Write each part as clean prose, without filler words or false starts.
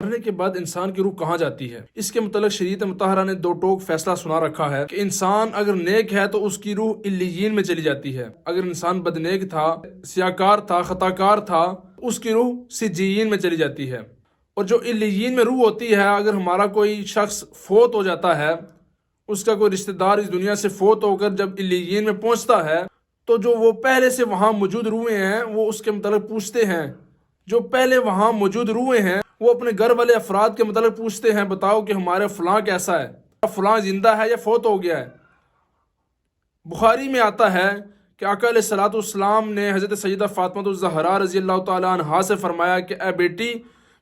مرنے کے بعد انسان کی روح کہاں جاتی ہے؟ اس کے متعلق شریعت مطہرہ نے دو ٹوک فیصلہ سنا رکھا ہے کہ انسان اگر نیک ہے تو اس کی روح علیین میں چلی جاتی ہے، اگر انسان بدنیک تھا، سیاکار تھا، خطاکار تھا، اس کی روح سجین میں چلی جاتی ہے۔ اور جو علیین میں روح ہوتی ہے، اگر ہمارا کوئی شخص فوت ہو جاتا ہے، اس کا کوئی رشتہ دار اس دنیا سے فوت ہو کر جب علیین میں پہنچتا ہے تو جو وہ پہلے سے وہاں موجود روحیں ہیں وہ اس کے متعلق پوچھتے ہیں، جو پہلے وہاں موجود روحیں ہیں وہ اپنے گھر والے افراد کے متعلق پوچھتے ہیں، بتاؤ کہ ہمارے فلاں کیسا ہے، فلاں زندہ ہے یا فوت ہو گیا ہے۔ بخاری میں آتا ہے کہ آقا علیہ الصلوۃ والسلام نے حضرت سیدہ فاطمہ الزہرا رضی اللہ تعالیٰ عنہا سے فرمایا کہ اے بیٹی،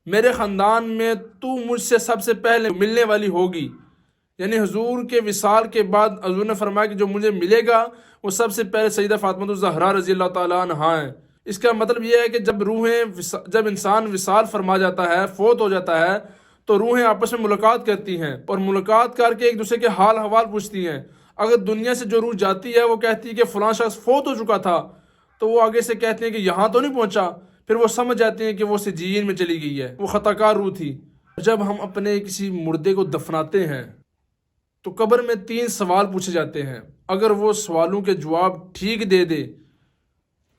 میرے خاندان میں تو مجھ سے سب سے پہلے ملنے والی ہوگی، یعنی حضور کے وصال کے بعد حضور نے فرمایا کہ جو مجھے ملے گا وہ سب سے پہلے سیدہ فاطمہ الزہرا رضی اللہ تعالیٰ عنہا ہیں۔ اس کا مطلب یہ ہے کہ جب انسان وصال فرما جاتا ہے، فوت ہو جاتا ہے، تو روحیں آپس میں ملاقات کرتی ہیں اور ملاقات کر کے ایک دوسرے کے حال حوال پوچھتی ہیں۔ اگر دنیا سے جو روح جاتی ہے وہ کہتی ہے کہ فلاں شخص فوت ہو چکا تھا، تو وہ آگے سے کہتے ہیں کہ یہاں تو نہیں پہنچا، پھر وہ سمجھ جاتے ہیں کہ وہ سجین میں چلی گئی ہے، وہ خطاکار روح تھی۔ جب ہم اپنے کسی مردے کو دفناتے ہیں تو قبر میں 3 سوال پوچھے جاتے ہیں، اگر وہ سوالوں کے جواب ٹھیک دے دے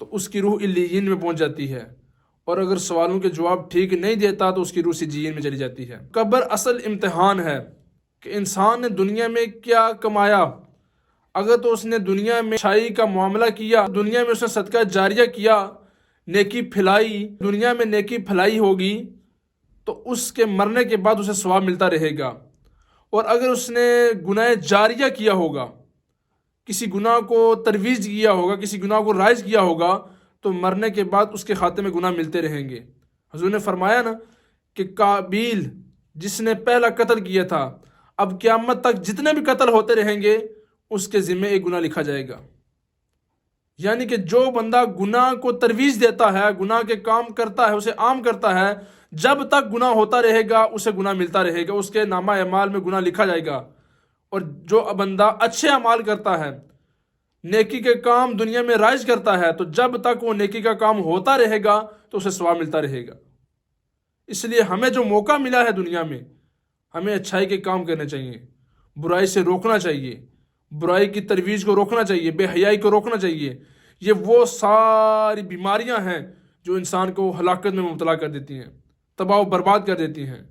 تو اس کی روح علیین میں پہنچ جاتی ہے، اور اگر سوالوں کے جواب ٹھیک نہیں دیتا تو اس کی روح سجین میں چلی جاتی ہے۔ قبر اصل امتحان ہے کہ انسان نے دنیا میں کیا کمایا۔ اگر تو اس نے دنیا میں اچھائی کا معاملہ کیا، دنیا میں اس نے صدقہ جاریہ کیا، نیکی پھیلائی، دنیا میں نیکی پھیلائی ہوگی تو اس کے مرنے کے بعد اسے ثواب ملتا رہے گا۔ اور اگر اس نے گناہ جاریہ کیا ہوگا، کسی گناہ کو ترویج کیا ہوگا، کسی گناہ کو رائج کیا ہوگا، تو مرنے کے بعد اس کے خاتے میں گناہ ملتے رہیں گے۔ حضور نے فرمایا نا کہ قابیل جس نے پہلا قتل کیا تھا، اب قیامت تک جتنے بھی قتل ہوتے رہیں گے اس کے ذمے ایک گناہ لکھا جائے گا۔ یعنی کہ جو بندہ گناہ کو ترویج دیتا ہے، گناہ کے کام کرتا ہے، اسے عام کرتا ہے، جب تک گناہ ہوتا رہے گا اسے گناہ ملتا رہے گا، اس کے نامہ اعمال میں گناہ لکھا جائے گا۔ اور جو بندہ اچھے اعمال کرتا ہے، نیکی کے کام دنیا میں رائج کرتا ہے، تو جب تک وہ نیکی کا کام ہوتا رہے گا تو اسے ثواب ملتا رہے گا۔ اس لیے ہمیں جو موقع ملا ہے دنیا میں، ہمیں اچھائی کے کام کرنے چاہیے، برائی سے روکنا چاہیے، برائی کی ترویج کو روکنا چاہیے، بے حیائی کو روکنا چاہیے۔ یہ وہ ساری بیماریاں ہیں جو انسان کو ہلاکت میں مبتلا کر دیتی ہیں، تباہ و برباد کر دیتی ہیں۔